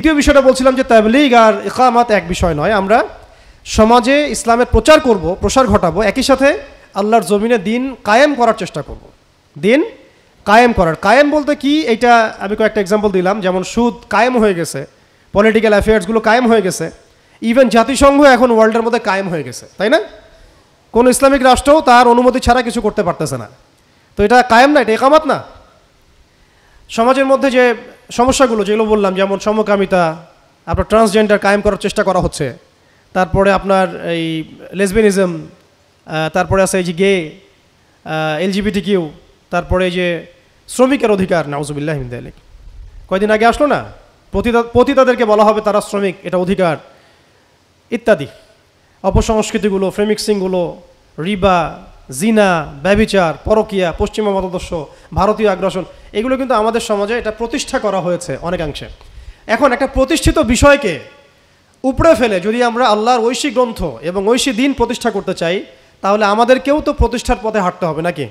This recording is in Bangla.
দ্বিতীয় বিষয়টা বলছিলাম যে তাবলীগ আর ইকামাত এক বিষয় নয়। আমরা সমাজে ইসলামের প্রচার করব, প্রসার ঘটাবো, একই সাথে আল্লাহর জমিনে দিন কায়েম করার চেষ্টা করব। দিন কায়েম করার, কায়েম বলতে কি, এইটা আমি কয়েকটা এক্সাম্পল দিলাম। যেমন সুদ কায়েম হয়ে গেছে, পলিটিক্যাল অ্যাফেয়ার্সগুলো কায়েম হয়ে গেছে, ইভেন জাতিসংঘ এখন ওয়ার্ল্ডের মধ্যে কায়েম হয়ে গেছে, তাই না? কোনো ইসলামিক রাষ্ট্রও তার অনুমতি ছাড়া কিছু করতে পারতেছে না। তো এটা কায়েম না, এটা ইকামাত না? সমাজের মধ্যে যে সমস্যাগুলো যেগুলো বললাম, যেমন সমকামিতা, আপনার ট্রান্সজেন্ডার কায়েম করার চেষ্টা করা হচ্ছে, তারপরে আপনার এই লেসবিয়ানিজম, তারপরে আছে এই যে গে, LGBTQ, তারপরে এই যে শ্রমিকের অধিকার, নাউজুবিল্লাহ মিন যালিক। কয়দিন আগে আসলো না, পতিতাদেরকে বলা হবে তারা শ্রমিক, এটা অধিকার, ইত্যাদি। অপসংস্কৃতিগুলো, ফ্রেমিক্সিংগুলো, রিবা, জিনা, ব্যভিচার, পরকিয়া, পশ্চিমা মতাদর্শ, ভারতীয় আগ্রাসন, এগুলো কিন্তু আমাদের সমাজে এটা প্রতিষ্ঠা করা হয়েছে অনেকাংশে। এখন একটা প্রতিষ্ঠিত বিষয়কে উপড়ে ফেলে যদি আমরা আল্লাহর ঐশী গ্রন্থ এবং ঐশী দিন প্রতিষ্ঠা করতে চাই, তাহলে আমাদেরকেও তো প্রতিষ্ঠার পথে হাঁটতে হবে নাকি?